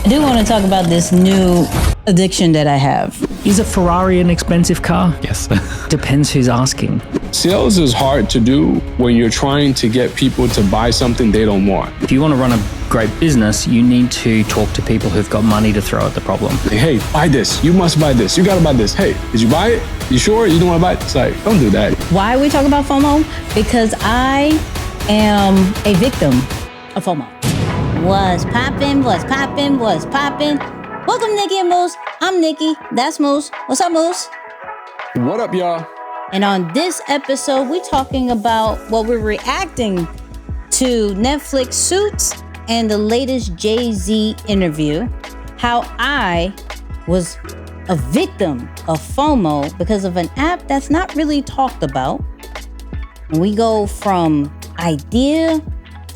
I do want to talk about this new addiction that I have. Is a Ferrari an expensive car? Yes. Depends who's asking. Sales is hard to do when you're trying to get people to buy something they don't want. If you want to run a great business, you need to talk to people who've got money to throw at the problem. Hey, buy this. You must buy this. You got to buy this. Hey, did you buy it? You sure you don't want to buy it? It's like, don't do that. Why we talk about FOMO? Because I am a victim of FOMO. What's poppin', what's poppin', what's poppin'? Welcome, Nicky and Moose. I'm Nicky. That's Moose. What's up, Moose? What up, y'all? And on this episode, we're talking about what we're reacting to Netflix Suits and the latest Jay-Z interview, how I was a victim of FOMO because of an app that's not really talked about. We go from idea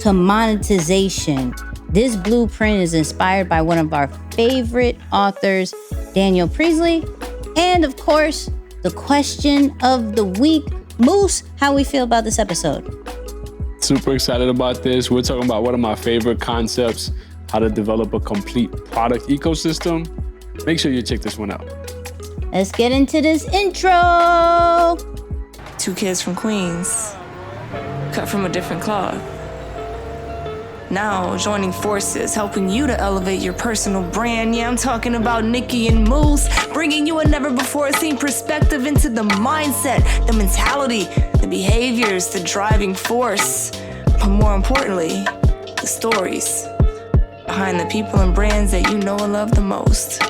to monetization. This blueprint is inspired by one of our favorite authors, Daniel Priestley. And of course, the question of the week. Moose, how we feel about this episode? Super excited about this. We're talking about one of my favorite concepts, how to develop a complete product ecosystem. Make sure you check this one out. Let's get into this intro. Two kids from Queens, cut from a different cloth. Now joining forces, helping you to elevate your personal brand. Yeah, I'm talking about Nicky and Moose, bringing you a never-before-seen perspective into the mindset, the mentality, the behaviors, the driving force, but more importantly, the stories behind the people and brands that you know and love the most.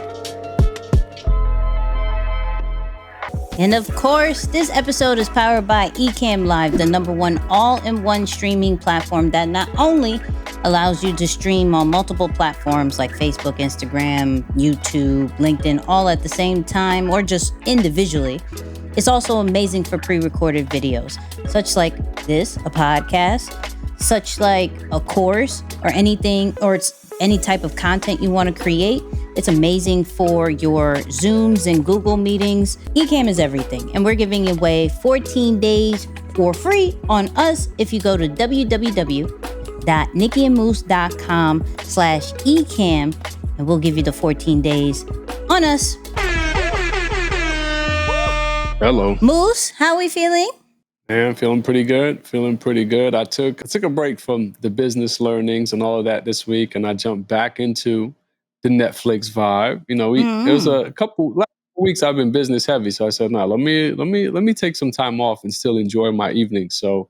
And of course, this episode is powered by Ecam Live, the #1 all-in-one streaming platform that not only allows you to stream on multiple platforms like Facebook, Instagram, YouTube, LinkedIn, all at the same time or just individually. It's also amazing for pre-recorded videos, such like this, a podcast, such like a course or anything, or it's any type of content you want to create. It's amazing for your Zooms and Google meetings. Ecam is everything. And we're giving away 14 days for free on us if you go to www.nickyandmoose.com/ecam, and we'll give you the 14 days on us. Hello. Moose, how we feeling? Man, feeling pretty good. I took a break from the business learnings and all of that this week, and I jumped back into the Netflix vibe. You know, it was a couple last weeks I've been business heavy, so I said, no, let me take some time off and still enjoy my evening. So,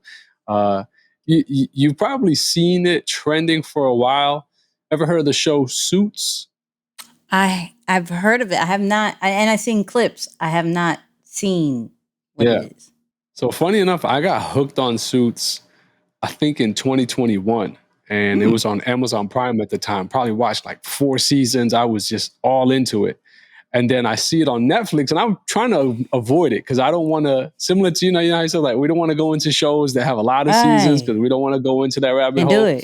you've probably seen it trending for a while. Ever heard of the show Suits? I've heard of it. I have not, and I've seen clips. I have not seen what it is. So funny enough, I got hooked on Suits, I think in 2021. And it was on Amazon Prime at the time. Probably watched like 4 seasons. I was just all into it. And then I see it on Netflix, and I'm trying to avoid it because I don't want to, similar to, you know how you said, like, we don't want to go into shows that have a lot of seasons because we don't want to go into that rabbit hole.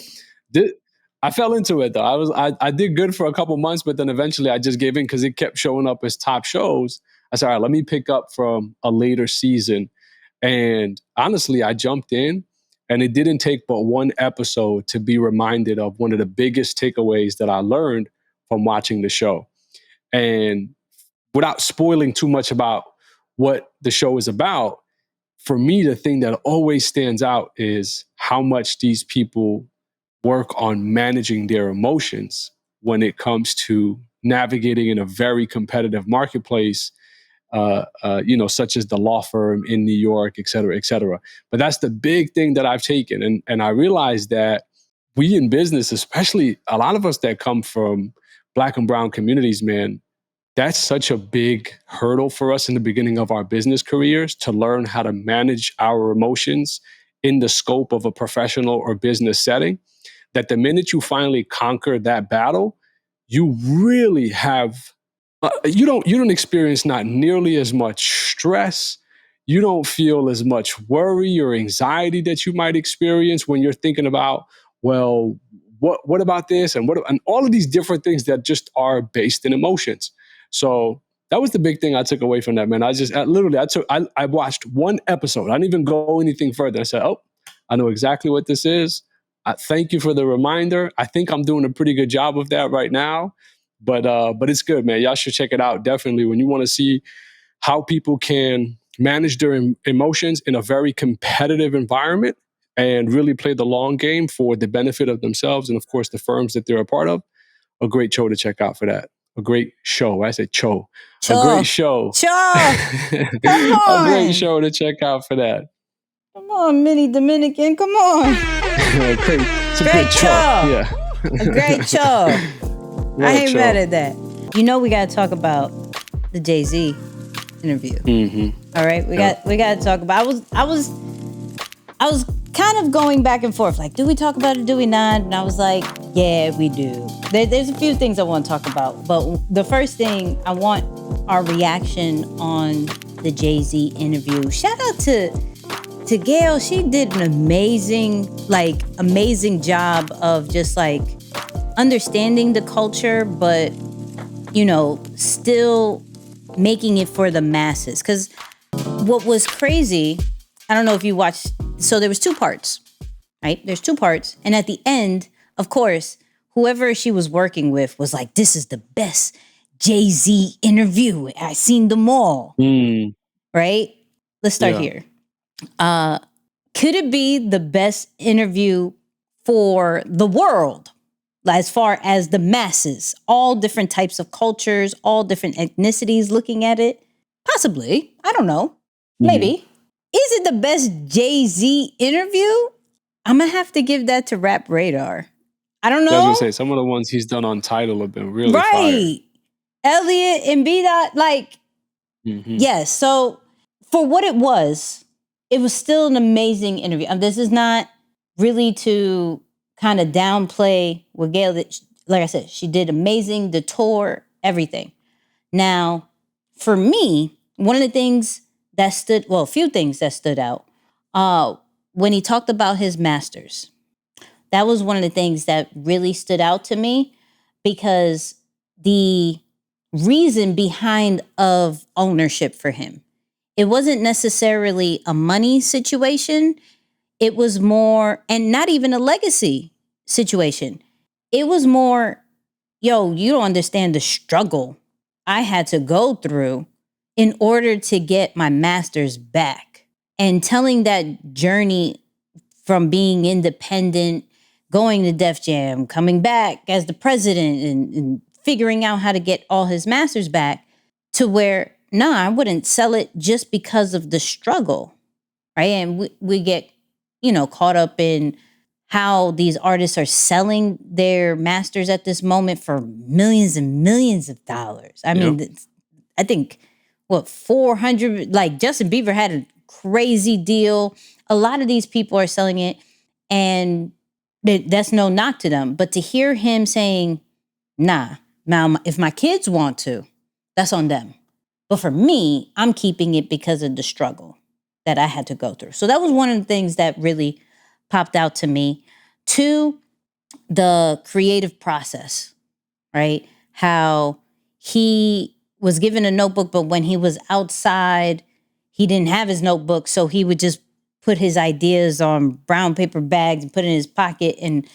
I fell into it though. I did good for a couple months, but then eventually I just gave in because it kept showing up as top shows. I said, all right, let me pick up from a later season. And honestly, I jumped in. And it didn't take but one episode to be reminded of one of the biggest takeaways that I learned from watching the show. And without spoiling too much about what the show is about, for me, the thing that always stands out is how much these people work on managing their emotions when it comes to navigating in a very competitive marketplace, such as the law firm in New York, et cetera, et cetera. But that's the big thing that I've taken. And I realized that we in business, especially a lot of us that come from Black and brown communities, man, that's such a big hurdle for us in the beginning of our business careers to learn how to manage our emotions in the scope of a professional or business setting, that the minute you finally conquer that battle, you really have you don't experience not nearly as much stress. You don't feel as much worry or anxiety that you might experience when you're thinking about, well, what about this and all of these different things that just are based in emotions. So that was the big thing I took away from that, man. I watched one episode. I didn't even go anything further. I said, oh, I know exactly what this is. Thank you for the reminder. I think I'm doing a pretty good job of that right now. But it's good, man. Y'all should check it out. Definitely. When you want to see how people can manage their emotions in a very competitive environment and really play the long game for the benefit of themselves and, of course, the firms that they're a part of, a great show to check out for that. A great show. I said cho. A great show. Come on. A great show to check out for that. Come on, Mini Dominican. Come on. It's a great good show. Yeah. A great show. I ain't mad at that. You know we got to talk about the Jay-Z interview. Mm-hmm. All right? We got to talk about I was kind of going back and forth, like, do we talk about it, do we not? And I was like, yeah, we do. There's a few things I want to talk about, but the first thing, I want our reaction on the Jay-Z interview. Shout out to Gail. She did an amazing job of just like understanding the culture, but, you know, still making it for the masses. Because what was crazy, I don't know if you watched, so there was 2 parts, right? There's 2 parts. And at the end, of course, whoever she was working with was like, this is the best Jay-Z interview. I seen them all, right? Let's start here. Could it be the best interview for the world? As far as the masses, all different types of cultures, all different ethnicities looking at it? Possibly. I don't know. Maybe. Is it the best Jay-Z interview? I'm going to have to give that to Rap Radar. I don't know. I was going to say, some of the ones he's done on Tidal have been really fire. Elliot and B-Dot, like, yes. So for what it was still an amazing interview. This is not really to kind of downplay what Gail did. Like I said, she did amazing, the tour, everything. Now, for me, one of the things that a few things that stood out, when he talked about his masters, that was one of the things that really stood out to me, because the reason behind of ownership for him, it wasn't necessarily a money situation. It was more, and not even a legacy situation. It was more, yo, you don't understand the struggle I had to go through in order to get my master's back. And telling that journey from being independent, going to Def Jam, coming back as the president and figuring out how to get all his masters back, to where, I wouldn't sell it just because of the struggle, right? And we get, caught up in how these artists are selling their masters at this moment for millions and millions of dollars. I mean, I think, 400, like Justin Bieber had a crazy deal. A lot of these people are selling it, and that's no knock to them. But to hear him saying, now, if my kids want to, that's on them. But for me, I'm keeping it because of the struggle that I had to go through. So that was one of the things that really popped out to me. 2, the creative process, right? How he was given a notebook, but when he was outside, he didn't have his notebook. So he would just put his ideas on brown paper bags and put it in his pocket. And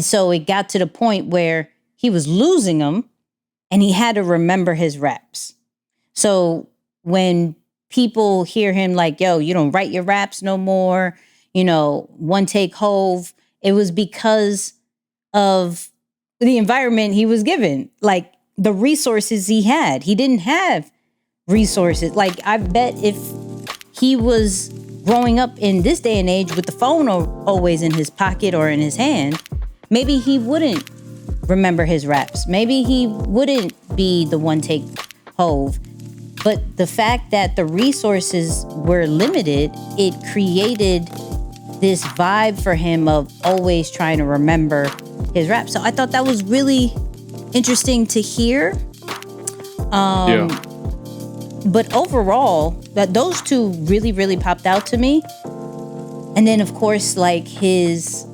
so it got to the point where he was losing them, and he had to remember his raps. So when people hear him like, yo, you don't write your raps no more, one take Hove, it was because of the environment he was given, like the resources he had. He didn't have resources. Like, I bet if he was growing up in this day and age with the phone always in his pocket or in his hand, maybe he wouldn't remember his raps. Maybe he wouldn't be the one take Hove. But the fact that the resources were limited, it created this vibe for him of always trying to remember his rap. So I thought that was really interesting to hear. But overall, those 2 really, really popped out to me. And then, of course, like his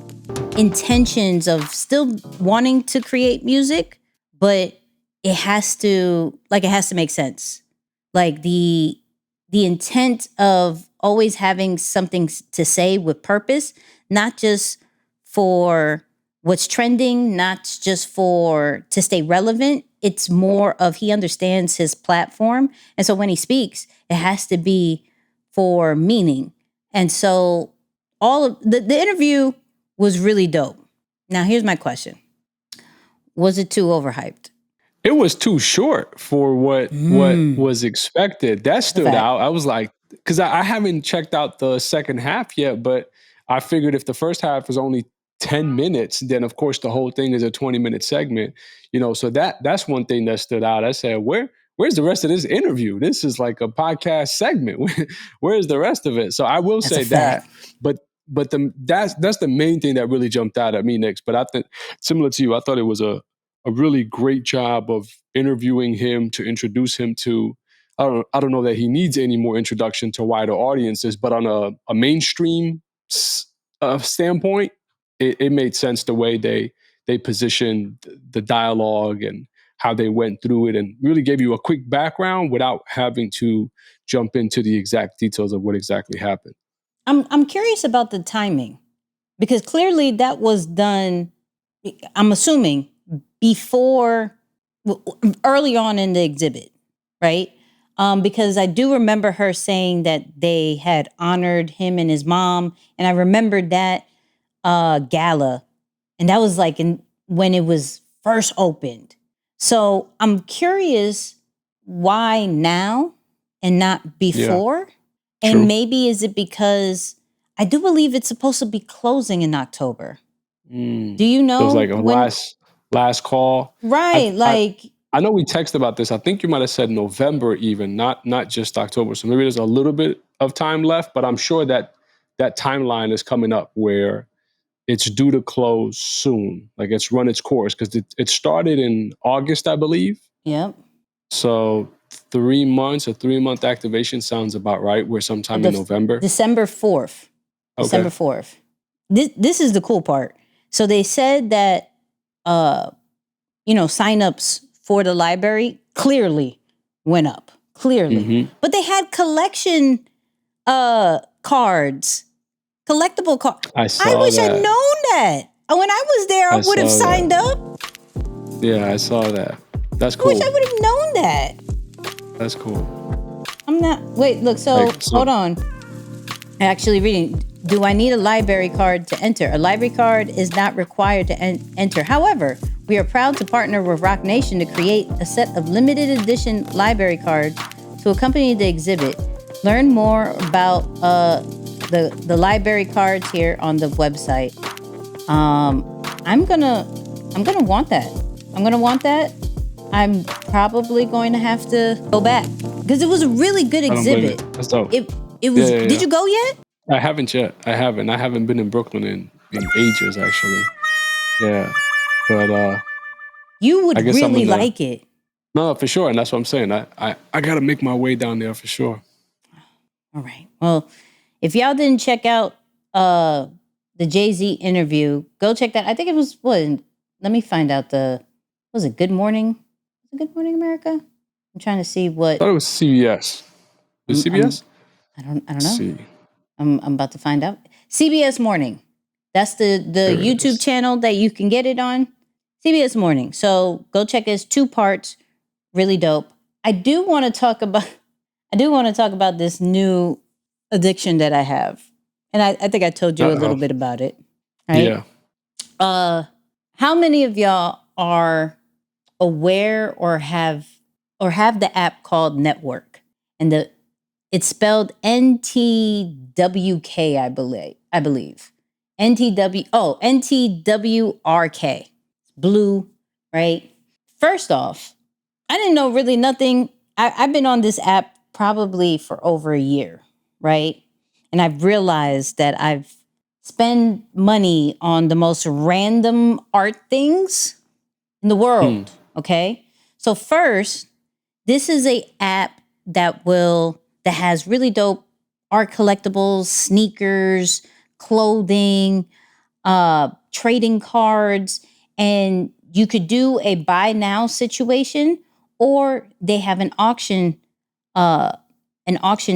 intentions of still wanting to create music, but it has to make sense. Like the intent of always having something to say with purpose, not just for what's trending, not just to stay relevant. It's more of he understands his platform. And so when he speaks, it has to be for meaning. And so all of the interview was really dope. Now, here's my question. Was it too overhyped? It was too short for what was expected. That stood out. I was like, because I haven't checked out the second half yet, but I figured if the first half was only 10 minutes, then of course the whole thing is a 20-minute segment. So that's one thing that stood out. I said, where's the rest of this interview? This is like a podcast segment. Where's the rest of it? So I will say that, but that's the main thing that really jumped out at me next. But I think similar to you, I thought it was a really great job of interviewing him to introduce him to, I don't know that he needs any more introduction to wider audiences, but on a mainstream standpoint, it made sense the way they positioned the dialogue and how they went through it, and really gave you a quick background without having to jump into the exact details of what exactly happened. I'm curious about the timing, because clearly that was done, I'm assuming, early on in the exhibit, right? Because I do remember her saying that they had honored him and his mom, and I remembered that gala, and that was like when it was first opened. So I'm curious why now and not before. Yeah, and maybe is it because I do believe it's supposed to be closing in October. Do you know? It was like a last call. Right. I know we texted about this. I think you might have said November even, not just October. So maybe there's a little bit of time left, but I'm sure that timeline is coming up where it's due to close soon. Like it's run its course, because it started in August, I believe. Yep. So 3 months, a 3-month activation sounds about right. We're sometime in November. December 4th. Okay. December 4th. This is the cool part. So they said that, signups for the library clearly went up. Clearly. Mm-hmm. But they had collection cards. Collectible cards. I wish I'd known that. When I was there, I would have signed up. Yeah, I saw that. That's cool. I wish I would have known that. That's cool. I'm not. Wait, look. So hold on. I'm actually reading. Do I need a library card to enter? A library card is not required to enter. However, we are proud to partner with Rock Nation to create a set of limited edition library cards to accompany the exhibit. Learn more about the library cards here on the website. I'm gonna want that. I'm probably going to have to go back, because it was a really good exhibit. That's dope. It was. Yeah. Did you go yet? I haven't yet. I haven't been in Brooklyn in ages, actually. Yeah, but you would really like it. No, for sure, and that's what I'm saying. I got to make my way down there for sure. All right. Well, if y'all didn't check out the Jay-Z interview, go check that. I think it was what? Let me find out was it Good Morning? Was it Good Morning America? I'm trying to see what. I thought it was CBS. Was it CBS? I don't know. See. I'm about to find out. CBS Morning. That's the YouTube channel that you can get it on. CBS Morning. So go check it. It's 2 parts. Really dope. I do want to talk about this new addiction that I have. And I think I told you a little bit about it. Right? Yeah. How many of y'all are aware or have the app called NTWRK? And it's spelled NTWK, I believe. NTWRK. Blue, right? First off, I didn't know really nothing. I've been on this app probably for over a year, right? And I've realized that I've spent money on the most random art things in the world, okay? So first, this is a app that has really dope art collectibles, sneakers, clothing, trading cards, and you could do a buy now situation, or they have an auction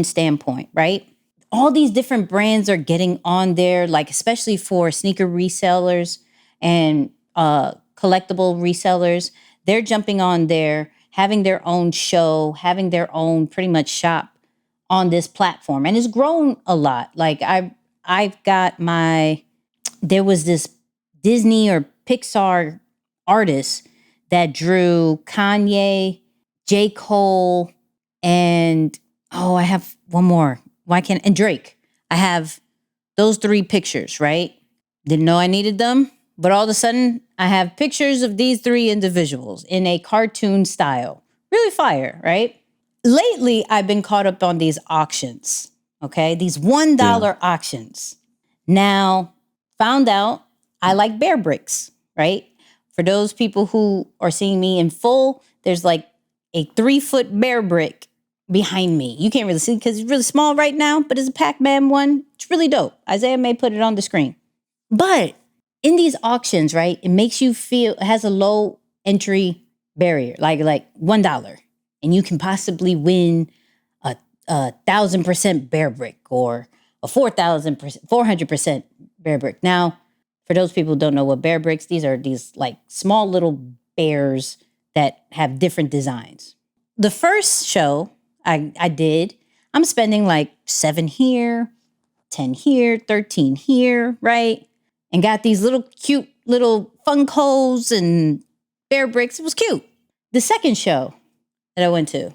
standpoint, right? All these different brands are getting on there, like especially for sneaker resellers. and collectible resellers. They're jumping on there, having their own show, having their own pretty much shop on this platform. And it's grown a lot. Like I've got there was this Disney or Pixar artist that drew Kanye, J. Cole, and I have one more. And Drake. I have those 3 pictures, right? Didn't know I needed them, but all of a sudden I have pictures of these 3 individuals in a cartoon style. Really fire, right? Lately, I've been caught up on these auctions, okay? These $1 auctions. Now, found out I like bear bricks, right? For those people who are seeing me in full, there's like a 3-foot bear brick behind me. You can't really see because it's really small right now, but it's a Pac-Man one. It's really dope. Isaiah may put it on the screen. But in these auctions, right, it makes you feel, it has a low entry barrier, like $1. And you can possibly win a 1,000% bear brick or a 400% bear brick. Now, for those people who don't know what bear bricks, these are these like small little bears that have different designs. The first show I did, I'm spending like 7 here, 10 here, 13 here, right? And got these little cute little Funkos and bear bricks. It was cute. The second show that I went to,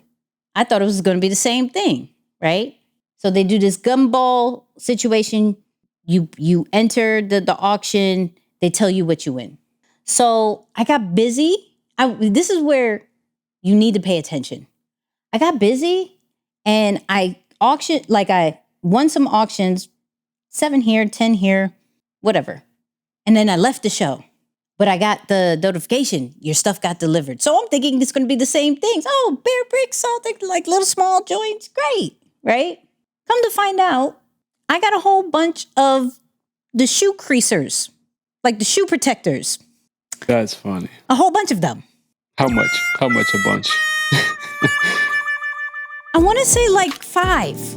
I thought it was going to be the same thing, right? So they do this gumball situation. You enter the auction. They tell you what you win. So I got busy. This is where you need to pay attention. I got busy and I won some auctions, 7 here, 10 here, whatever. And then I left the show. But I got the notification, your stuff got delivered. So I'm thinking it's going to be the same things. Oh, bear bricks, all like little small joints. Great, right? Come to find out, I got a whole bunch of the shoe creasers, like the shoe protectors. That's funny. A whole bunch of them. How much a bunch? I want to say like 5.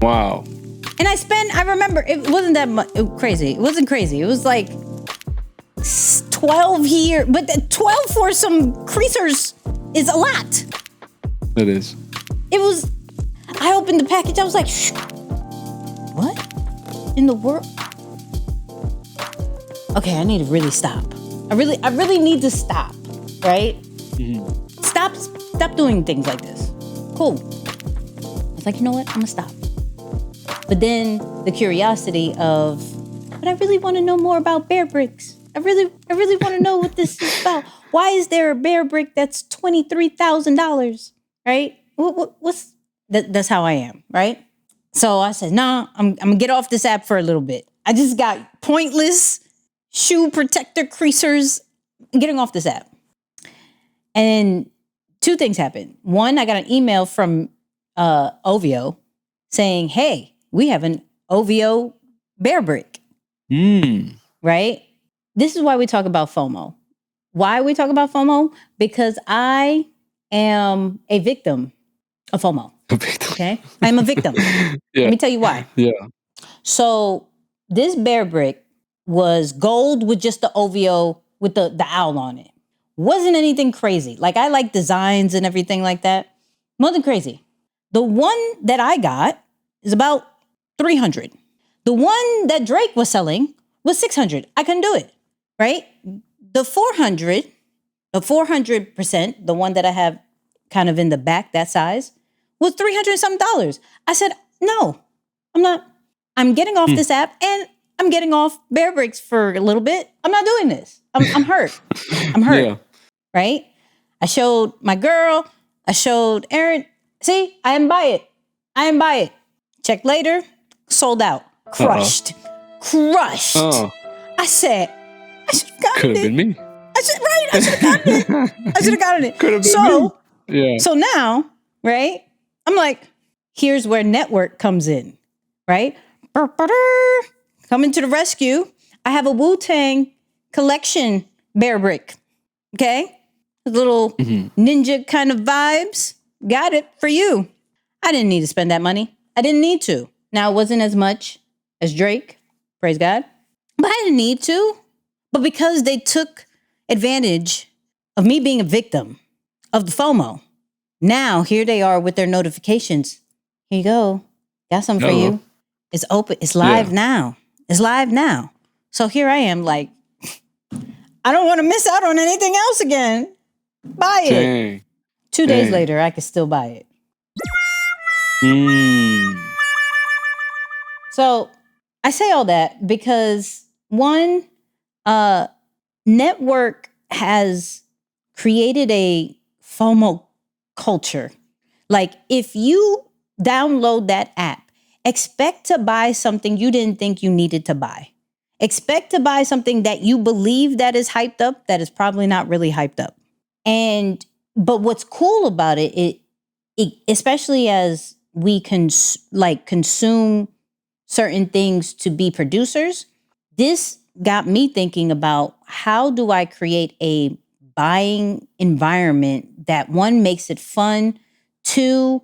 Wow. And I remember, it wasn't that much, crazy. It wasn't crazy. It was like 12 here, but 12 for some creasers is a lot. It is. I opened the package, I was like, what in the world? Okay, I need to really stop. I really need to stop, right? Mm-hmm. Stop doing things like this. Cool. I was like, you know what? I'm gonna stop. But then the curiosity of, but I really want to know more about bear bricks. I really want to know what this is about. Why is there a bear brick that's $23,000? Right? What's that? That's how I am, right? So I said, nah, I'm gonna get off this app for a little bit. I just got pointless shoe protector creasers. I'm getting off this app. And 2 things happened. One, I got an email from OVO saying, hey, we have an OVO bear brick. Right? This is why we talk about FOMO. Why we talk about FOMO? Because I am a victim of FOMO. Okay? I'm a victim. Yeah. Let me tell you why. Yeah. So this bear brick was gold with just the OVO with the owl on it. Wasn't anything crazy. Like, I like designs and everything like that. Nothing crazy. The one that I got is about $300. The one that Drake was selling was $600. I couldn't do it, right? The 400%, the one that I have kind of in the back, that size, was $300 something. I said, no, I'm not. I'm getting off this app and I'm getting off bear bricks for a little bit. I'm not doing this. I'm hurt. I'm hurt, yeah. Right? I showed my girl. I showed Aaron. See, I didn't buy it. Check later, sold out. Crushed. Crushed. I said, I should have gotten it. Could have been me. I should have gotten it. Could have been me. Yeah. So now, right, I'm like, here's where network comes in, right? Coming to the rescue. I have a Wu-Tang collection bear brick, okay? Little ninja kind of vibes. Got it for you. I didn't need to spend that money. I didn't need to. Now, it wasn't as much as Drake, praise God, but I didn't need to. But because they took advantage of me being a victim of the FOMO, now here they are with their notifications. Here you go. Got something for you. It's open. It's live now. It's live now. So here I am like, I don't want to miss out on anything else again. Buy it. Dang. 2 days later, I could still buy it. So I say all that because one, network has created a FOMO culture. Like if you download that app, expect to buy something you didn't think you needed to buy. Expect to buy something that you believe that is hyped up, that is probably not really hyped up. But what's cool about it, especially as we consume certain things to be producers, this got me thinking about how do I create a buying environment that one, makes it fun, two,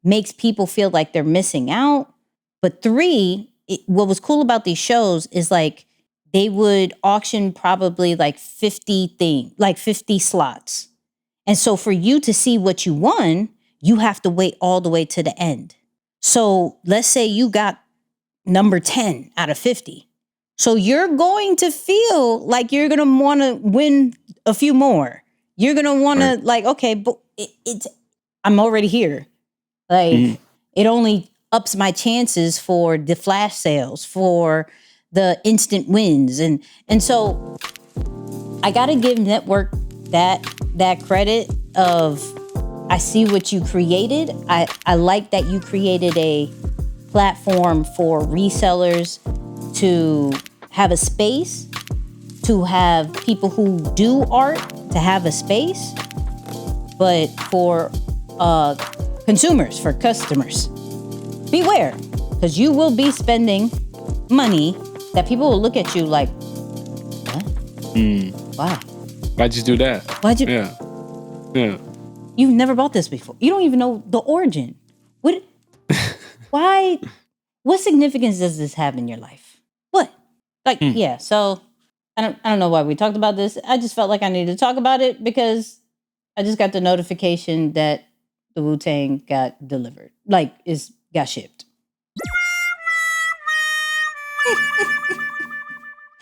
makes people feel like they're missing out, but three, what was cool about these shows is like they would auction probably like 50 slots. And so for you to see what you won, you have to wait all the way to the end. So let's say you got number 10 out of 50. So you're going to feel like you're going to want to win a few more. You're going to want to like, okay, but I'm already here. Like it only ups my chances for the flash sales, for the instant wins. And so I got to give network that credit of, I see what you created. I like that you created a platform for resellers to have a space, to have people who do art to have a space, but for consumers, for customers, beware, because you will be spending money that people will look at you like, what? Why? Why'd you do that? Why'd you? Yeah. You've never bought this before. You don't even know the origin. What? Why? What significance does this have in your life? What? Like, yeah. So I don't know why we talked about this. I just felt like I needed to talk about it because I just got the notification that the Wu-Tang got delivered, got shipped.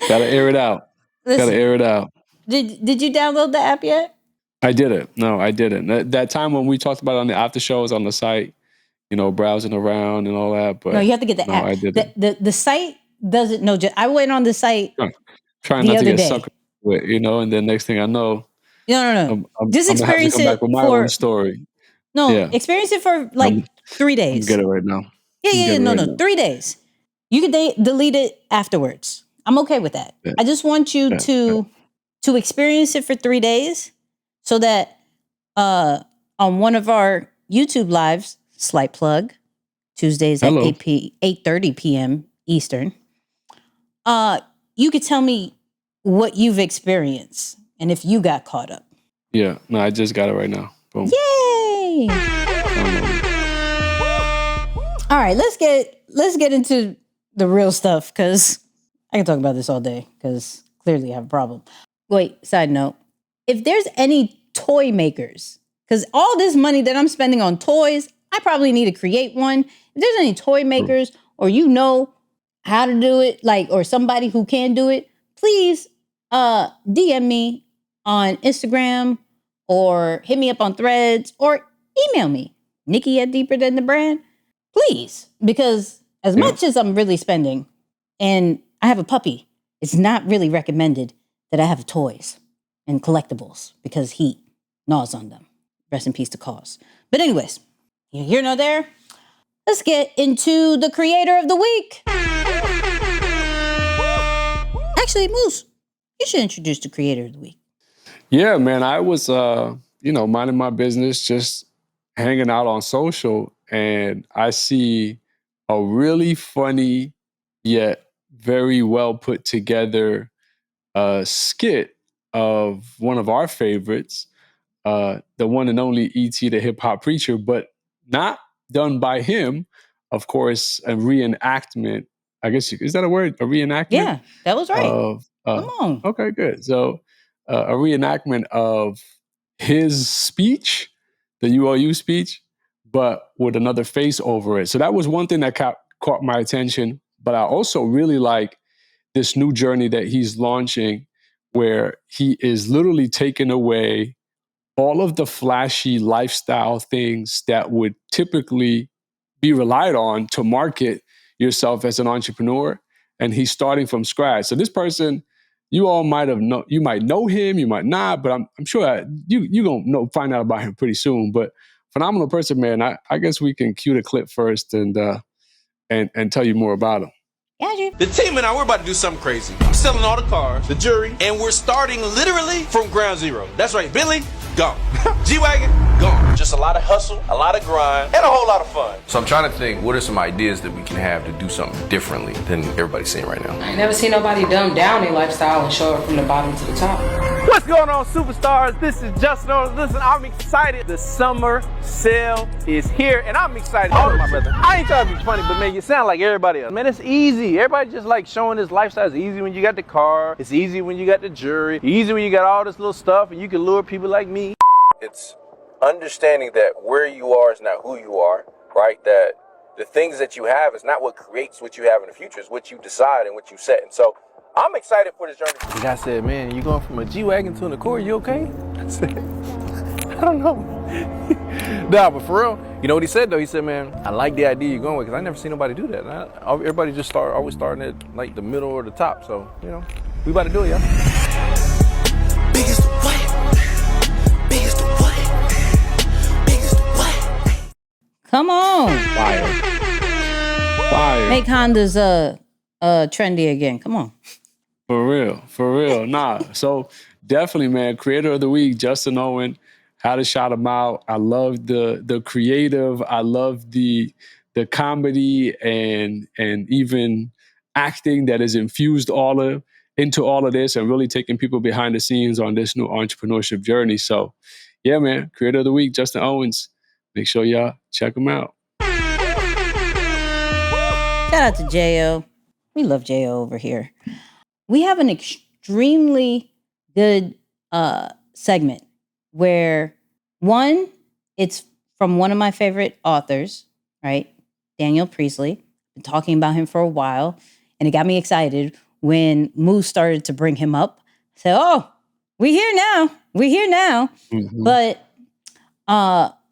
Gotta air it out. Listen, Gotta air it out. Did you download the app yet? I didn't. No, I didn't. That time when we talked about it on the after shows on the site, browsing around and all that. But no, you have to get the app. I didn't. The site doesn't know. I went on the site trying not to get sucked with, and then next thing I know, no. Just I'm experience come it back with my own story. No, experience it for 3 days. Get it right now. Yeah. No. 3 days. You can delete it afterwards. I'm okay with that. Yeah. I just want you to experience it for 3 days, so that on one of our YouTube lives, slight plug, Tuesdays at 8:30 p.m. Eastern, you could tell me what you've experienced and if you got caught up. Yeah, no, I just got it right now. Boom. Yay! All right, let's get into the real stuff, because I can talk about this all day, because clearly I have a problem. Wait, side note. If there's any toy makers, because all this money that I'm spending on toys, I probably need to create one. If there's any toy makers, or you know how to do it, or somebody who can do it, please DM me on Instagram, or hit me up on Threads, or email me, Nicky at Deeper Than the Brand, please. Because as much as I'm really spending, and I have a puppy, it's not really recommended that I have toys and collectibles, because he gnaws on them. Rest in peace to Cause. But anyways, you're here nor there. Let's get into the creator of the week. Actually, Moose, you should introduce the creator of the week. Yeah, man. I was, minding my business, just hanging out on social, and I see a really funny yet very well put together skit of one of our favorites, the one and only E.T. the Hip Hop Preacher, but not done by him. Of course, a reenactment. I guess is that a word? A reenactment? Yeah, that was right. Come on. Okay, good. So a reenactment of his speech, the ULU speech, but with another face over it. So that was one thing that caught my attention. But I also really like this new journey that he's launching, where he is literally taking away all of the flashy lifestyle things that would typically be relied on to market yourself as an entrepreneur. And he's starting from scratch. So this person, you all might know him, you might not, but I'm sure you gonna find out about him pretty soon. But phenomenal person, man. I guess we can cue the clip first and tell you more about him. Got you. The team and I, we're about to do something crazy. I'm selling all the cars, the jury, and we're starting literally from ground zero. That's right, Bentley, gone. G-Wagon, gone. Just a lot of hustle, a lot of grind, and a whole lot of fun. So I'm trying to think, what are some ideas that we can have to do something differently than everybody's seeing right now? I ain't never seen nobody dumb down their lifestyle and show it from the bottom to the top. What's going on, superstars? This is Justin Owens. Listen, I'm excited. The summer sale is here, and I'm excited. Oh, my brother. I ain't trying to be funny, but man, you sound like everybody else. Man, it's easy. Everybody just like showing this lifestyle. It's easy when you got the car. It's easy when you got the jewelry. It's easy when you got all this little stuff, and you can lure people like me. It's understanding that where you are is not who you are, right? That the things that you have is not what creates what you have in the future. It's what you decide and what you set. And so I'm excited for this journey. The guy said, man, you going from a G-Wagon to an Accord, you okay? I said, I don't know. Nah, but for real, you know what he said though? He said, man, I like the idea you're going with, because I never seen nobody do that. Everybody just always starting at like the middle or the top. So, you know, we about to do it, y'all. Biggest what? Biggest what? Biggest what? Come on. Fire. Make Honda's trendy again. Come on. For real. Nah. So definitely, man, creator of the week, Justin Owen. Had to shout him out. I love the creative. I love the comedy and even acting that is infused into all of this and really taking people behind the scenes on this new entrepreneurship journey. So yeah, man, creator of the week, Justin Owens. Make sure y'all check him out. Shout out to J.O. We love J.O. over here. We have an extremely good segment where, one, it's from one of my favorite authors, right? Daniel Priestley. Been talking about him for a while, and it got me excited when Moose started to bring him up. I said, oh, we're here now. Mm-hmm. But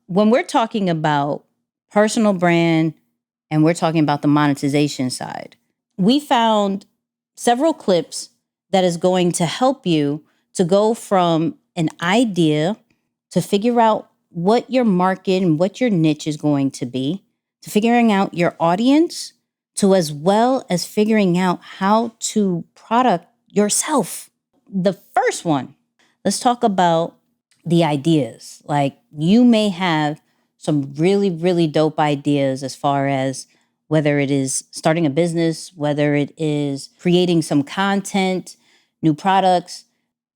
when we're talking about personal brand and we're talking about the monetization side, we found several clips that is going to help you to go from an idea to figure out what your market and what your niche is going to be, to figuring out your audience, to as well as figuring out how to product yourself. The first one, let's talk about the ideas. Like, you may have some really, really dope ideas as far as whether it is starting a business, whether it is creating some content, new products.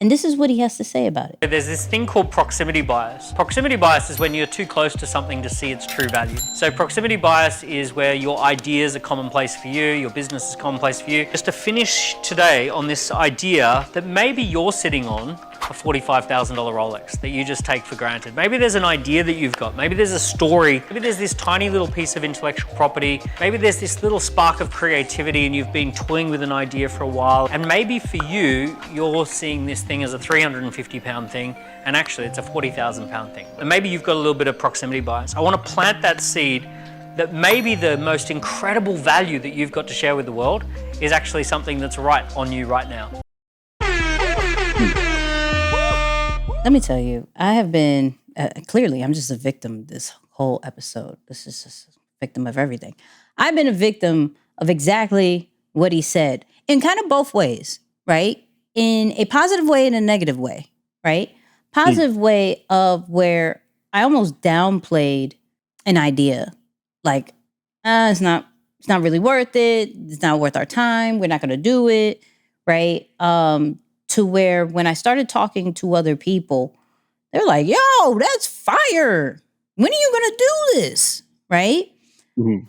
And this is what he has to say about it. There's this thing called proximity bias. Proximity bias is when you're too close to something to see its true value. So proximity bias is where your ideas are commonplace for you, your business is commonplace for you. Just to finish today on this idea that maybe you're sitting on a $45,000 Rolex that you just take for granted. Maybe there's an idea that you've got. Maybe there's a story. Maybe there's this tiny little piece of intellectual property. Maybe there's this little spark of creativity and you've been toying with an idea for a while. And maybe for you, you're seeing this thing as a 350-pound thing, and actually it's a 40,000-pound thing. And maybe you've got a little bit of proximity bias. I want to plant that seed that maybe the most incredible value that you've got to share with the world is actually something that's right on you right now. Let me tell you, I have been, clearly, I'm just a victim this whole episode. This is just a victim of everything. I've been a victim of exactly what he said in kind of both ways, right? In a positive way and a negative way, right? Positive way of where I almost downplayed an idea. Like, it's not really worth it. It's not worth our time. We're not going to do it, right? To where when I started talking to other people, they're like, yo, that's fire. When are you going to do this? Right? Mm-hmm.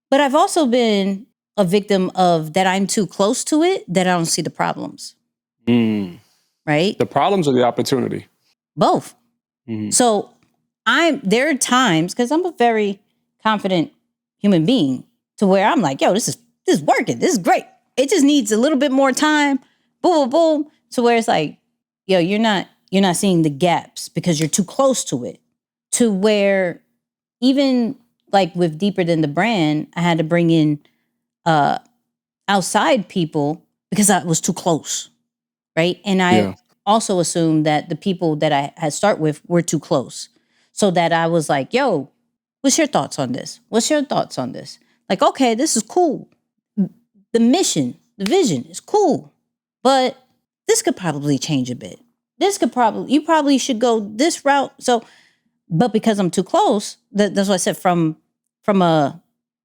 But I've also been a victim of that I'm too close to it, that I don't see the problems. Mm. right? The problems or the opportunity? Both. Mm-hmm. So there are times, because I'm a very confident human being, to where I'm like, yo, this is working. This is great. It just needs a little bit more time. Boom, boom, boom. To where it's like, yo, you're not seeing the gaps because you're too close to it. To where even like with Deeper Than the Brand, I had to bring in outside people because I was too close, right? And I also assumed that the people that I had start with were too close. So that I was like, yo, what's your thoughts on this? What's your thoughts on this? Like, okay, this is cool. The mission, the vision is cool. But this could probably change a bit. You probably should go this route. So, but because I'm too close, that's what I said, from a,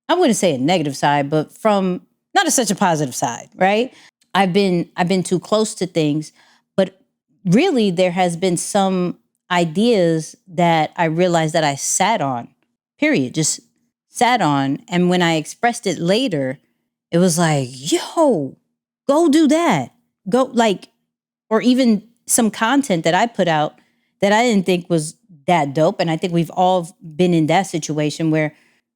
I wouldn't say a negative side, but from not such a positive side, right? I've been too close to things, but really there has been some ideas that I realized that I sat on, period, just sat on. And when I expressed it later, it was like, yo, go do that. Go, like, or even some content that I put out that I didn't think was that dope. And I think we've all been in that situation where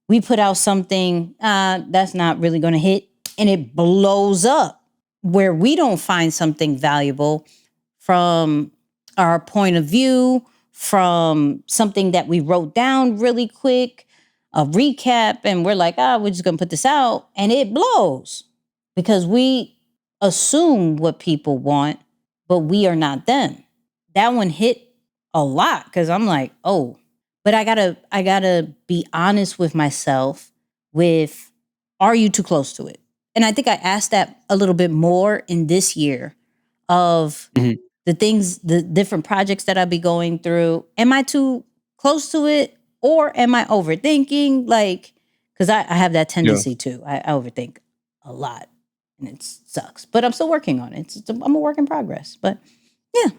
we put out something that's not really going to hit, and it blows up, where we don't find something valuable from our point of view, from something that we wrote down really quick, a recap, and we're like, we're just going to put this out, and it blows because we assume what people want, but we are not them. That one hit a lot because I'm like, oh, but I gotta be honest with myself with, are you too close to it? And I think I asked that a little bit more in this year of the things, the different projects that I'll be going through. Am I too close to it, or am I overthinking? Like, because I have that tendency too. I overthink a lot, and it sucks. But I'm still working on it. I'm a work in progress. But yeah,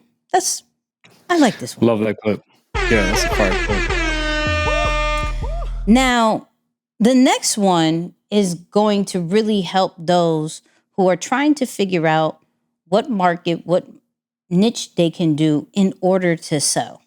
I like this one. Love that clip. Yeah, that's a fire clip. Now, the next one is going to really help those who are trying to figure out what market, what niche they can do in order to sell.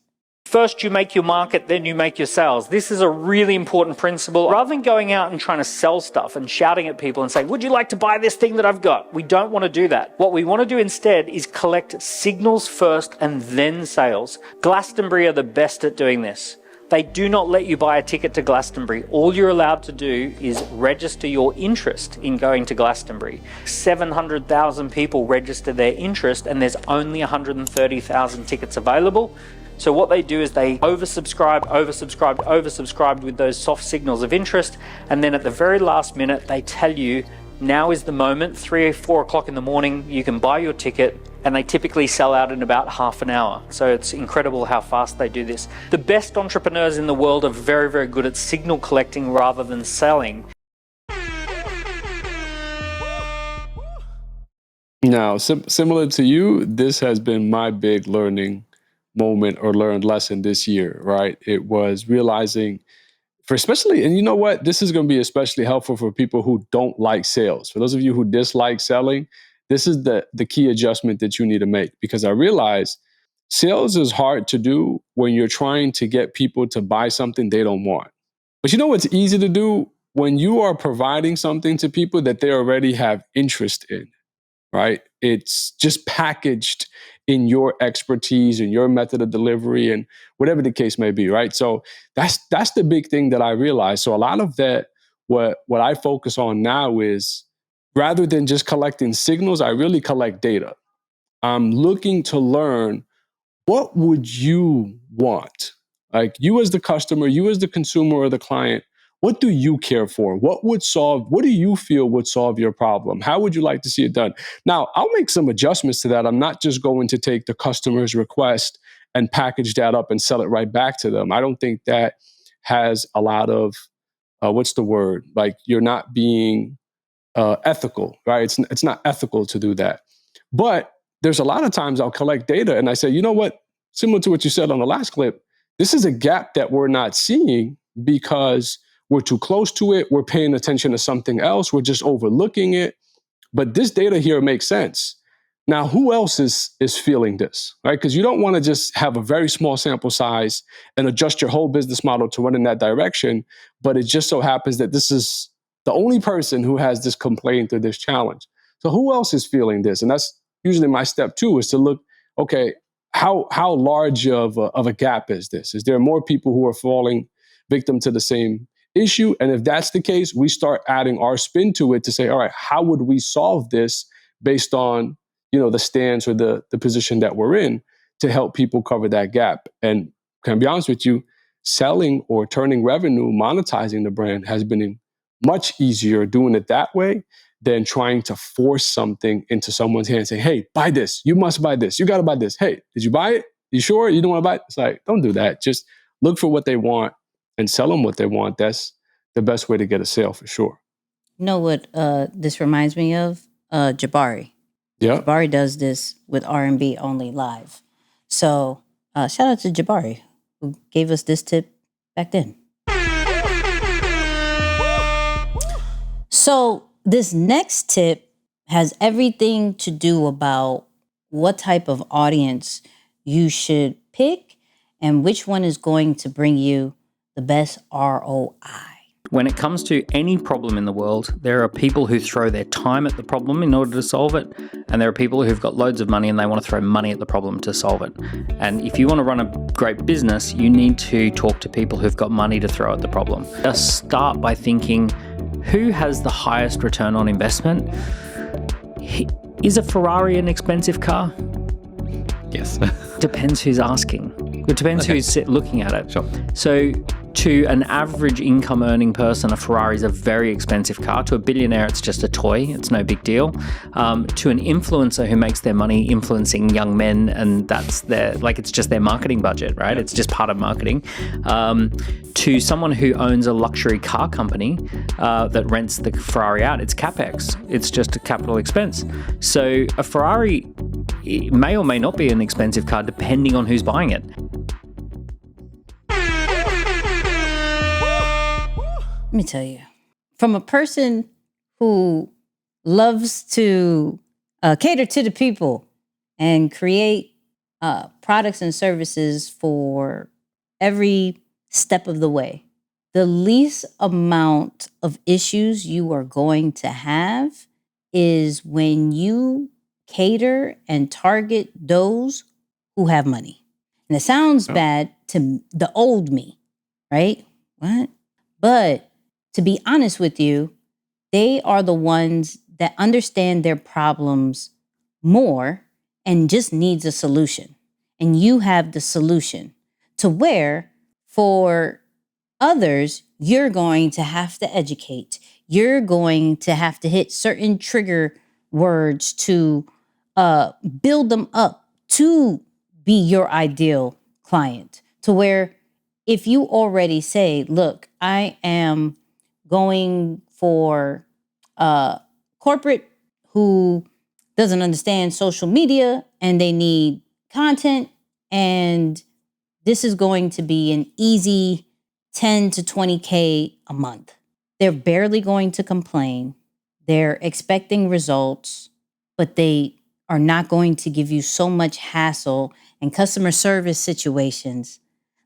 First, you make your market, then you make your sales. This is a really important principle. Rather than going out and trying to sell stuff and shouting at people and saying, would you like to buy this thing that I've got? We don't want to do that. What we want to do instead is collect signals first and then sales. Glastonbury are the best at doing this. They do not let you buy a ticket to Glastonbury. All you're allowed to do is register your interest in going to Glastonbury. 700,000 people register their interest, and there's only 130,000 tickets available. So what they do is they oversubscribe with those soft signals of interest, and then at the very last minute, they tell you, now is the moment, 3 or 4 o'clock in the morning, you can buy your ticket, and they typically sell out in about half an hour. So it's incredible how fast they do this. The best entrepreneurs in the world are very, very good at signal collecting rather than selling. Now, similar to you, this has been my big learning moment or learned lesson this year, right? It was realizing, for especially, and you know what, this is going to be especially helpful for people who don't like sales. For those of you who dislike selling, this is the key adjustment that you need to make, because I realize sales is hard to do when you're trying to get people to buy something they don't want. But you know what's easy to do? When you are providing something to people that they already have interest in, right? It's just packaged in your expertise and your method of delivery and whatever the case may be, right? So that's the big thing that I realized. So a lot of that, what I focus on now is, rather than just collecting signals, I really collect data. I'm looking to learn, what would you want? Like, you as the customer, you as the consumer or the client, what do you care for? What do you feel would solve your problem? How would you like to see it done? Now, I'll make some adjustments to that. I'm not just going to take the customer's request and package that up and sell it right back to them. I don't think that has a lot of, what's the word? Like, you're not being ethical, right? It's not ethical to do that. But there's a lot of times I'll collect data and I say, you know what? Similar to what you said on the last clip, this is a gap that we're not seeing because we're too close to it. We're paying attention to something else. We're just overlooking it. But this data here makes sense. Now, who else is feeling this, right? Because you don't want to just have a very small sample size and adjust your whole business model to run in that direction. But it just so happens that this is the only person who has this complaint or this challenge. So who else is feeling this? And that's usually my step two, is to look, okay, how large of a gap is this? Is there more people who are falling victim to the same issue? And if that's the case, we start adding our spin to it to say, all right, how would we solve this based on, the stance or the position that we're in, to help people cover that gap? And can I be honest with you, selling or turning revenue, monetizing the brand has been much easier doing it that way than trying to force something into someone's hand and say, hey, buy this. You must buy this. You got to buy this. Hey, did you buy it? You sure you don't want to buy it? It's like, don't do that. Just look for what they want and sell them what they want. That's the best way to get a sale for sure. You know what this reminds me of? Jabari. Yeah. Jabari does this with R&B only live. So shout out to Jabari, who gave us this tip back then. So this next tip has everything to do about what type of audience you should pick and which one is going to bring you the best ROI. When it comes to any problem in the world, there are people who throw their time at the problem in order to solve it, and there are people who've got loads of money and they want to throw money at the problem to solve it. And if you want to run a great business, you need to talk to people who've got money to throw at the problem. Just start by thinking, who has the highest return on investment? Is a Ferrari an expensive car? Yes. Depends who's asking. It depends who's looking at it. Sure. So to an average income earning person, a Ferrari is a very expensive car. To a billionaire, it's just a toy. It's no big deal. To an influencer who makes their money influencing young men, and that's it's just their marketing budget, right? It's just part of marketing. To someone who owns a luxury car company that rents the Ferrari out, it's CapEx. It's just a capital expense. So a Ferrari may or may not be an expensive car depending on who's buying it. Let me tell you, from a person who loves to cater to the people and create products and services for every step of the way, the least amount of issues you are going to have is when you cater and target those who have money. And it sounds bad to the old me, right? What? But to be honest with you, they are the ones that understand their problems more and just needs a solution. And you have the solution to where for others, you're going to have to educate. You're going to have to hit certain trigger words to build them up to be your ideal client. To where if you already say, look, I am going for corporate who doesn't understand social media and they need content, and this is going to be an easy 10 to 20K a month. They're barely going to complain. They're expecting results, but they are not going to give you so much hassle and customer service situations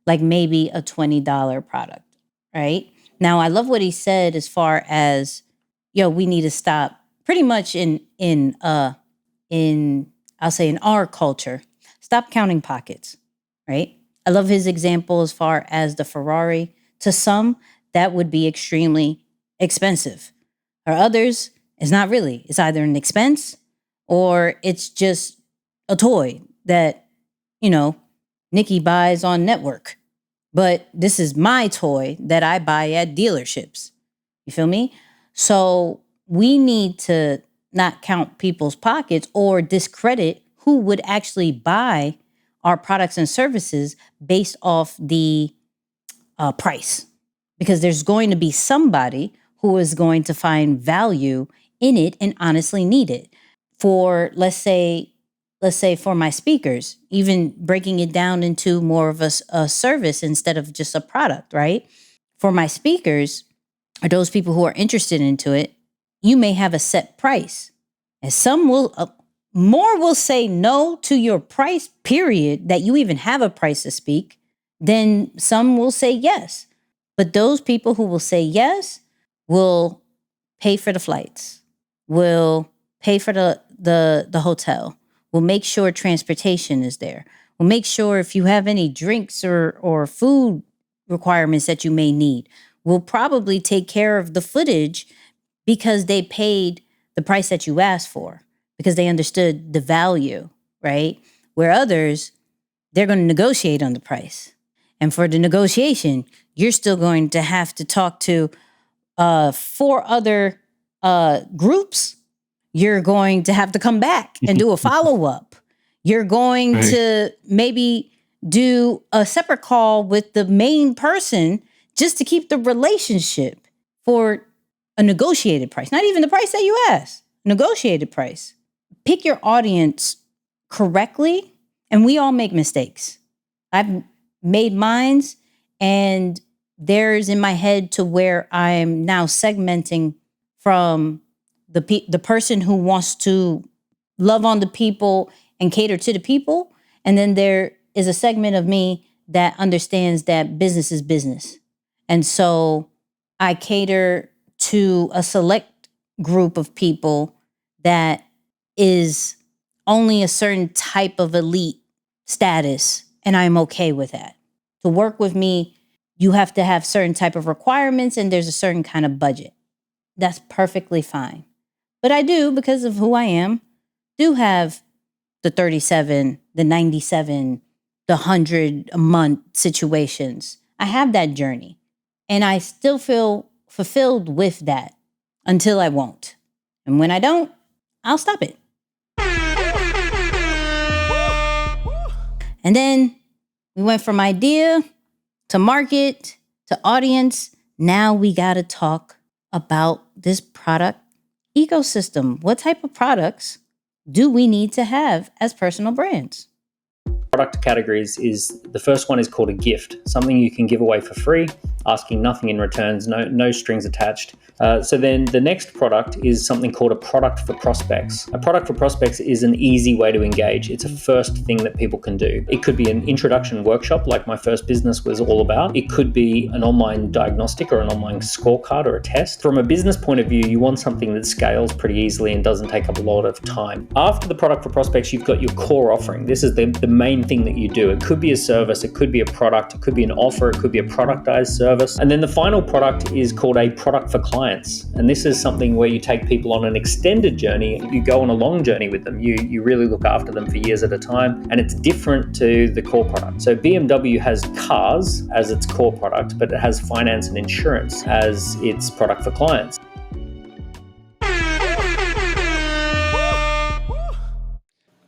like maybe a $20 product, right? Now, I love what he said as far as, we need to stop pretty much in I'll say in our culture, stop counting pockets, right? I love his example as far as the Ferrari. To some, that would be extremely expensive. For others, it's not really. It's either an expense or it's just a toy that, Nicky buys on NTWRK. But this is my toy that I buy at dealerships. You feel me? So we need to not count people's pockets or discredit who would actually buy our products and services based off the price. Because there's going to be somebody who is going to find value in it and honestly need it. For, let's say for my speakers, even breaking it down into more of a service instead of just a product, right? For my speakers, or those people who are interested into it, you may have a set price. And some will, more will say no to your price, period, that you even have a price to speak, than some will say yes. But those people who will say yes will pay for the flights, will pay for the hotel, will make sure transportation is there, will make sure if you have any drinks or food requirements that you may need, will probably take care of the footage because they paid the price that you asked for, because they understood the value, right? Where others, they're going to negotiate on the price. And for the negotiation, you're still going to have to talk to 4 other groups. You're going to have to come back and do a follow-up. You're going to maybe do a separate call with the main person just to keep the relationship for a negotiated price. Not even the price that you asked, negotiated price. Pick your audience correctly, and we all make mistakes. I've made mines, and there's in my head to where I'm now segmenting from the person who wants to love on the people and cater to the people. And then there is a segment of me that understands that business is business. And so I cater to a select group of people that is only a certain type of elite status, and I'm okay with that. To work with me, you have to have certain type of requirements, and there's a certain kind of budget. That's perfectly fine. But I do, because of who I am, do have the 37, the 97, the 100 a month situations. I have that journey, and I still feel fulfilled with that until I won't. And when I don't, I'll stop it. And then we went from idea to market to audience. Now we got to talk about this product ecosystem. What type of products do we need to have as personal brands? Product categories is the first one is called a gift, something you can give away for free, asking nothing in returns, no strings attached. So then the next product is something called a product for prospects. A product for prospects is an easy way to engage. It's a first thing that people can do. It could be an introduction workshop like my first business was all about. It could be an online diagnostic or an online scorecard or a test. From a business point of view, you want something that scales pretty easily and doesn't take up a lot of time. After the product for prospects, you've got your core offering. This is the main thing that you do. It could be a service, it could be a product, it could be an offer, it could be a productized service. And then the final product is called a product for clients. And this is something where you take people on an extended journey. You go on a long journey with them. You really look after them for years at a time. And it's different to the core product. So BMW has cars as its core product, but it has finance and insurance as its product for clients.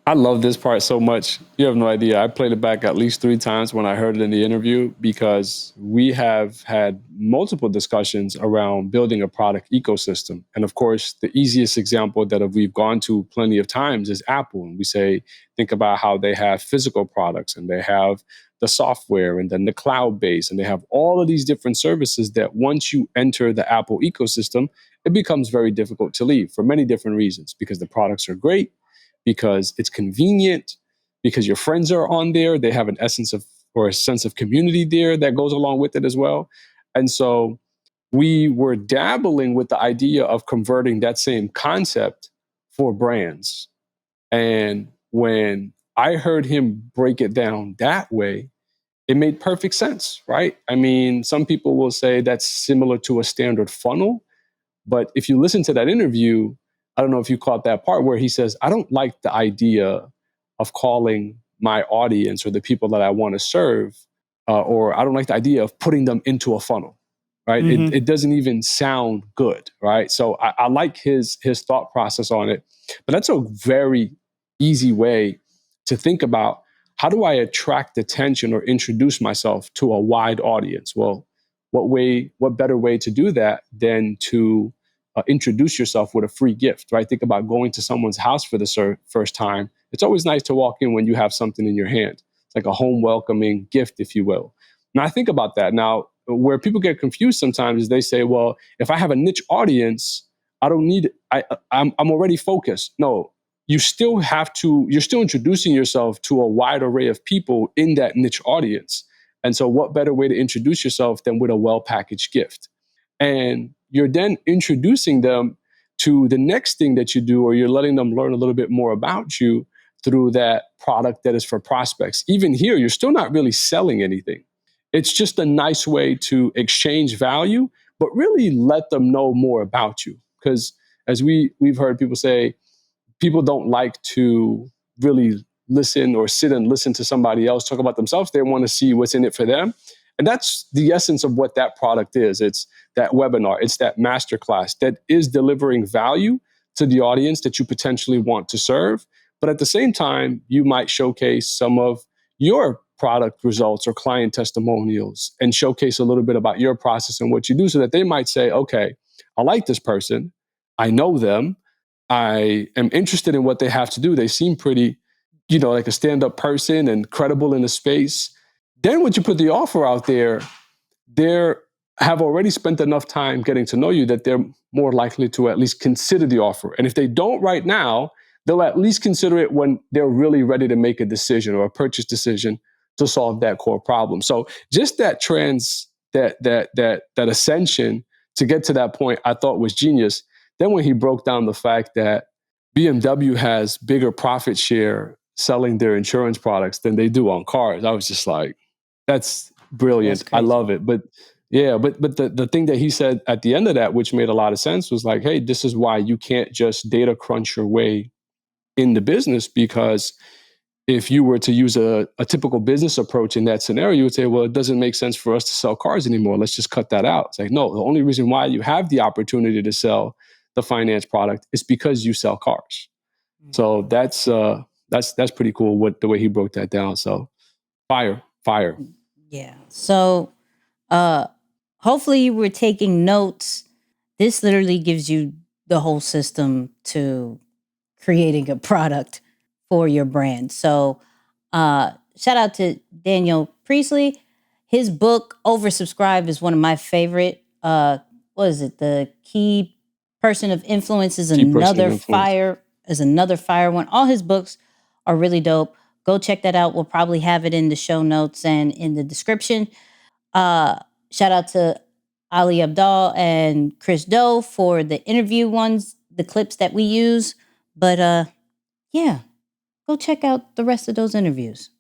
I love this part so much. You have no idea. I played it back at least 3 times when I heard it in the interview, because we have had multiple discussions around building a product ecosystem. And of course, the easiest example that we've gone to plenty of times is Apple. And we say, think about how they have physical products and they have the software and then the cloud base, and they have all of these different services that once you enter the Apple ecosystem, it becomes very difficult to leave for many different reasons, because the products are great, because it's convenient, because your friends are on there. They have an essence of, or a sense of community there that goes along with it as well. And so we were dabbling with the idea of converting that same concept for brands. And when I heard him break it down that way, it made perfect sense, right? I mean, some people will say that's similar to a standard funnel. But if you listen to that interview, I don't know if you caught that part where he says, I don't like the idea of calling my audience or the people that I want to serve, or I don't like the idea of putting them into a funnel, right? Mm-hmm. It doesn't even sound good, right? So I like his thought process on it. But that's a very easy way to think about, how do I attract attention or introduce myself to a wide audience? Well, what better way to do that than to introduce yourself with a free gift, right? Think about going to someone's house for the first time. It's always nice to walk in when you have something in your hand. It's like a home welcoming gift, if you will. Now I think about that. Now, where people get confused sometimes is they say, well, if I have a niche audience, I don't need, I'm already focused. No, you're still introducing yourself to a wide array of people in that niche audience. And so what better way to introduce yourself than with a well-packaged gift? And you're then introducing them to the next thing that you do, or you're letting them learn a little bit more about you through that product that is for prospects. Even here, you're still not really selling anything. It's just a nice way to exchange value, but really let them know more about you. Because as we've heard people say, people don't like to really listen or sit and listen to somebody else talk about themselves. They want to see what's in it for them. And that's the essence of what that product is. It's that webinar, it's that masterclass that is delivering value to the audience that you potentially want to serve. But at the same time, you might showcase some of your product results or client testimonials and showcase a little bit about your process and what you do, so that they might say, okay, I like this person. I know them. I am interested in what they have to do. They seem pretty, like a stand-up person and credible in the space. Then once you put the offer out there, they have already spent enough time getting to know you that they're more likely to at least consider the offer. And if they don't right now, they'll at least consider it when they're really ready to make a decision or a purchase decision to solve that core problem. So just that that ascension to get to that point, I thought was genius. Then when he broke down the fact that BMW has bigger profit share selling their insurance products than they do on cars, I was just like, that's brilliant. I love it. But the thing that he said at the end of that, which made a lot of sense, was like, hey, this is why you can't just data crunch your way in the business, because if you were to use a typical business approach in that scenario, you would say, well, it doesn't make sense for us to sell cars anymore. Let's just cut that out. It's like, no, the only reason why you have the opportunity to sell the finance product is because you sell cars. Mm-hmm. So that's pretty cool the way he broke that down. So fire. Yeah. So hopefully you were taking notes. This literally gives you the whole system to creating a product for your brand. So shout out to Daniel Priestley. His book, Oversubscribed, is one of my favorite. What is it? The Key Person of Influence is another fire one. All his books are really dope. Go check that out. We'll probably have it in the show notes and in the description. Shout out to Ali Abdal and Chris Doe for the interview ones, the clips that we use. But yeah, go check out the rest of those interviews.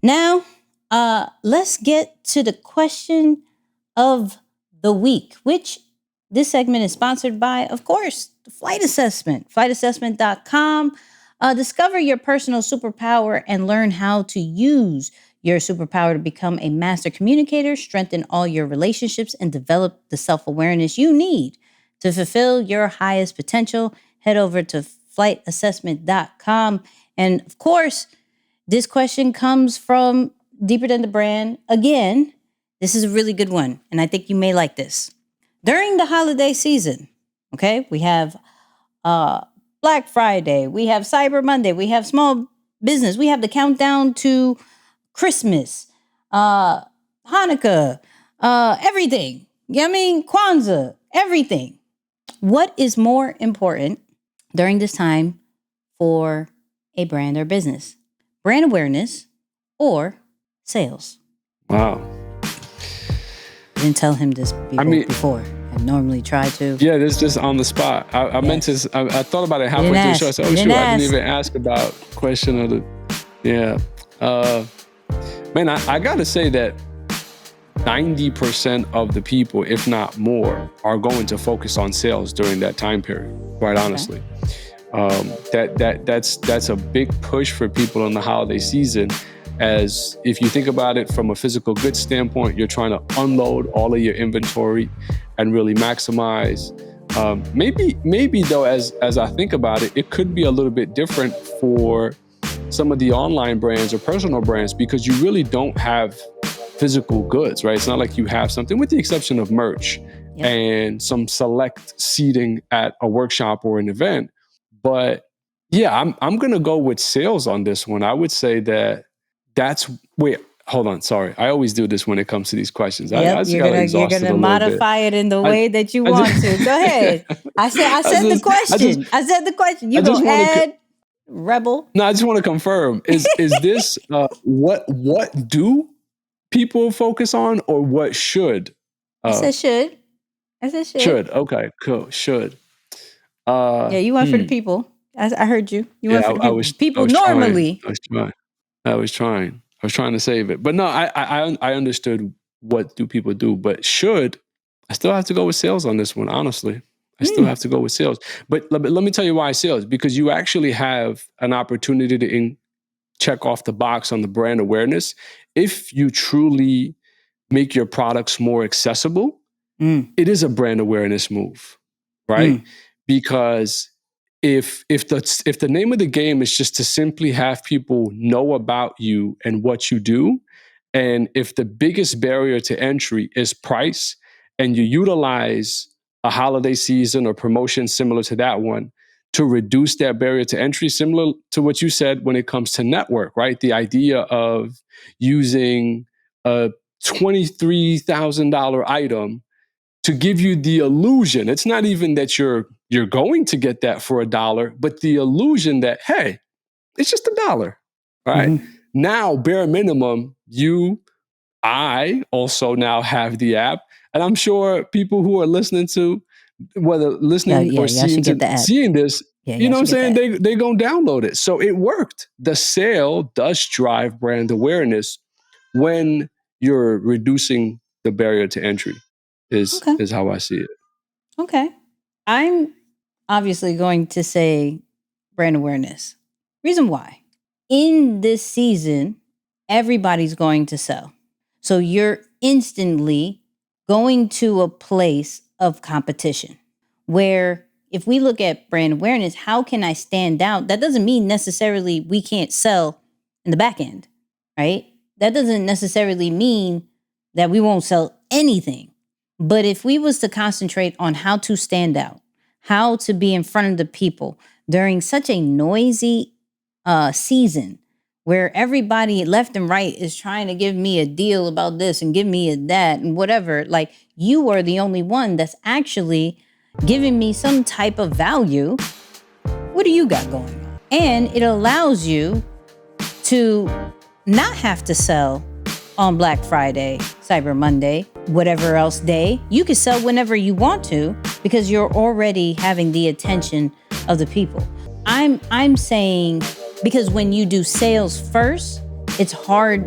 Now, let's get to the question of the week, which this segment is sponsored by, of course, the Flight Assessment, flightassessment.com. Discover your personal superpower and learn how to use your superpower to become a master communicator, strengthen all your relationships, and develop the self-awareness you need to fulfill your highest potential. Head over to flightassessment.com. And of course, this question comes from Deeper Than the Brand. Again, this is a really good one, and I think you may like this. During the holiday season, okay, we have Black Friday, we have Cyber Monday, we have small business, we have the countdown to Christmas, Hanukkah, everything. Kwanzaa, everything. What is more important during this time for a brand or business? Brand awareness or sales? Wow. I didn't tell him this before. I normally try to. Yeah, this is just on the spot. I meant to. I thought about it halfway through the show. I said, "Oh shoot, I didn't even ask about question of the." Yeah, man, I gotta say that 90% of the people, if not more, are going to focus on sales during that time period. Quite honestly, that's a big push for people in the holiday season. As if you think about it from a physical goods standpoint, you're trying to unload all of your inventory and really maximize. Maybe though, as I think about it, it could be a little bit different for some of the online brands or personal brands, because you really don't have physical goods, right? It's not like you have something, with the exception of merch and some select seating at a workshop or an event. But yeah, I'm gonna go with sales on this one. I would say that's where hold on. Sorry. I always do this when it comes to these questions. I Yep, just you're got gonna exhausted a little modify it in the way that you want to. Go ahead. I said the question. I said the question. You gonna add rebel? No, I just want to confirm. Is this what do people focus on, or what should? I said should. Should. Okay, cool. Should. Yeah, you went for the people. I heard you. You went for the people. People normally. I was trying to save it, but no, I understood what do people do, but should, I still have to go with sales on this one. Honestly, I still have to go with sales. But let me tell you why sales, because you actually have an opportunity to check off the box on the brand awareness. If you truly make your products more accessible, it is a brand awareness move, right? Because if the name of the game is just to simply have people know about you and what you do, and if the biggest barrier to entry is price, and you utilize a holiday season or promotion similar to that one to reduce that barrier to entry, similar to what you said when it comes to network, right? The idea of using a $23,000 item to give you the illusion. It's not even that you're going to get that for $1, but the illusion that, hey, it's just $1, right? Now, bare minimum, I also now have the app, and I'm sure people who are listening to, whether listening or seeing this, you know what I'm saying? They gonna download it. So it worked. The sale does drive brand awareness when you're reducing the barrier to entry. Is how I see it. Okay. I'm obviously going to say brand awareness. Reason why. In this season, everybody's going to sell. So you're instantly going to a place of competition where if we look at brand awareness, how can I stand out? That doesn't mean necessarily we can't sell in the back end, right? That doesn't necessarily mean that we won't sell anything. But if we was to concentrate on how to stand out, how to be in front of the people during such a noisy season where everybody left and right is trying to give me a deal about this and give me that and whatever, like you are the only one that's actually giving me some type of value. What do you got going on? And it allows you to not have to sell on Black Friday, Cyber Monday, whatever else day. You can sell whenever you want to because you're already having the attention of the people. I'm saying because when you do sales first, it's hard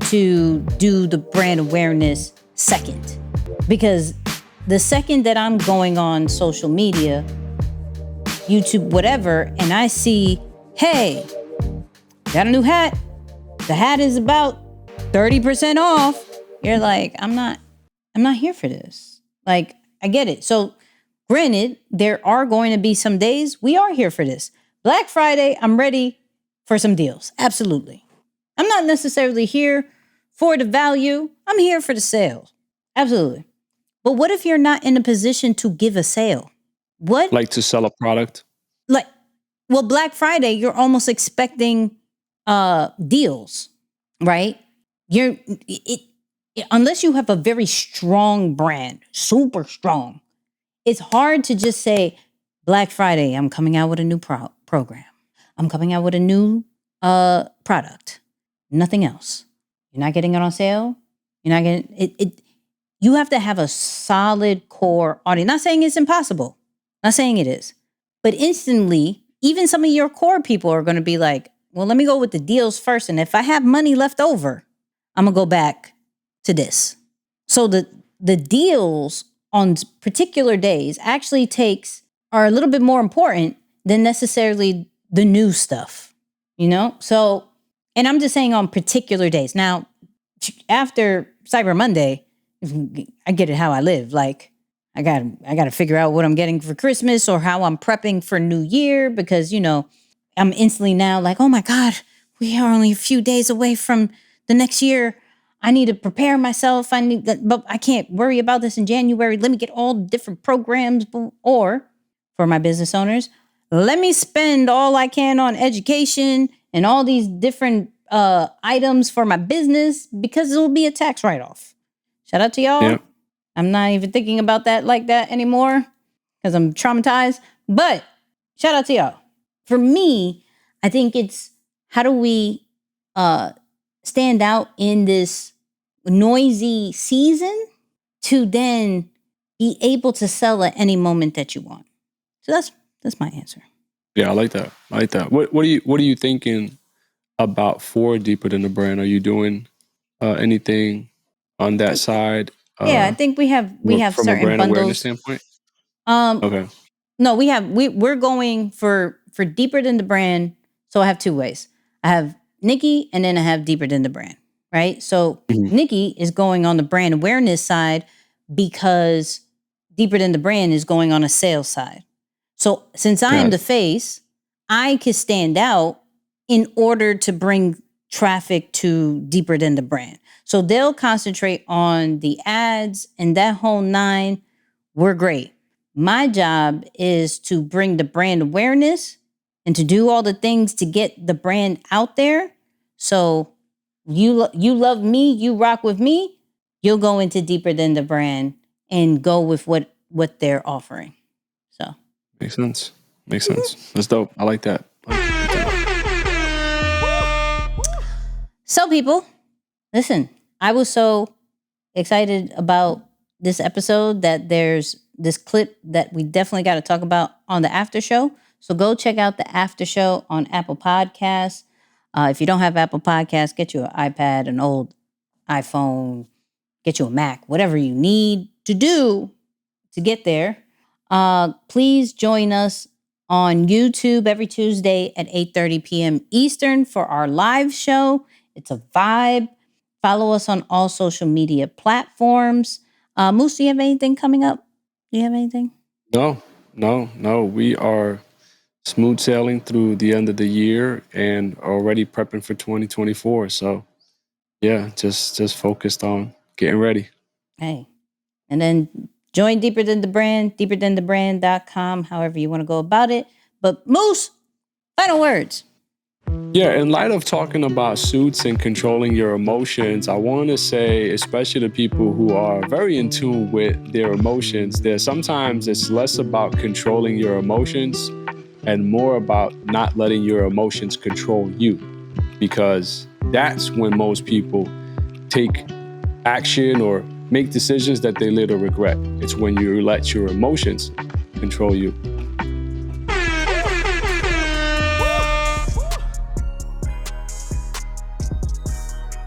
to do the brand awareness second. Because the second that I'm going on social media, YouTube, whatever, and I see, hey, got a new hat. The hat is about 30% off. You're like, I'm not here for this. Like, I get it. So granted, there are going to be some days we are here for this. Black Friday, I'm ready for some deals. Absolutely. I'm not necessarily here for the value. I'm here for the sales. Absolutely. But what if you're not in a position to give a sale? What? Like to sell a product? Well, Black Friday, you're almost expecting deals, right? Unless you have a very strong brand, super strong, it's hard to just say, Black Friday, I'm coming out with a new program. I'm coming out with a new product. Nothing else. You're not getting it on sale. You're not getting it. You have to have a solid core audience. Not saying it's impossible. Not saying it is. But instantly, even some of your core people are going to be like, well, let me go with the deals first. And if I have money left over, I'm going to go back to this. So the deals on particular days actually are a little bit more important than necessarily the new stuff, you know? So, and I'm just saying on particular days. Now, after Cyber Monday, I get it how I live. Like, I got to figure out what I'm getting for Christmas or how I'm prepping for New Year because, you know, I'm instantly now like, oh my God, we are only a few days away from the next year. I need to prepare myself. But I can't worry about this in January. Let me get all the different programs. Or for my business owners, let me spend all I can on education and all these different items for my business because it will be a tax write-off. Shout out to y'all. Yeah. I'm not even thinking about that like that anymore because I'm traumatized. But shout out to y'all. For me, I think it's how do we stand out in this noisy season to then be able to sell at any moment that you want. So that's my answer. Yeah, I like that. What are you thinking about for Deeper Than the Brand? Are you doing anything on that side? Yeah, I think we have from certain a brand bundles. awareness standpoint. Okay. No, we're going for Deeper Than the Brand. So I have two ways. I have Nicky and then I have Deeper Than the Brand, right? So Nicky is going on the brand awareness side because Deeper Than the Brand is going on a sales side. So since I am the face, I can stand out in order to bring traffic to Deeper Than the Brand. So they'll concentrate on the ads and that whole nine. We're great. My job is to bring the brand awareness and to do all the things to get the brand out there. So you love me, you rock with me, you'll go into Deeper Than the Brand and go with what they're offering. So makes sense. That's dope. I like that. So people, listen, I was so excited about this episode that there's this clip that we definitely got to talk about on the after show. So go check out the after show on Apple Podcasts. If you don't have Apple Podcasts, get you an iPad, an old iPhone, get you a Mac, whatever you need to do to get there. Please join us on YouTube every Tuesday at 8:30 p.m. Eastern for our live show. It's a vibe. Follow us on all social media platforms. Moose, do you have anything coming up? Do you have anything? No. We are smooth sailing through the end of the year and already prepping for 2024. So yeah, just focused on getting ready. Hey. And then join Deeper Than the Brand, deeperthanthebrand.com, however you want to go about it. But Moose, final words. Yeah, in light of talking about suits and controlling your emotions, I want to say, especially to people who are very in tune with their emotions, sometimes it's less about controlling your emotions and more about not letting your emotions control you, because that's when most people take action or make decisions that they later regret. It's when you let your emotions control you.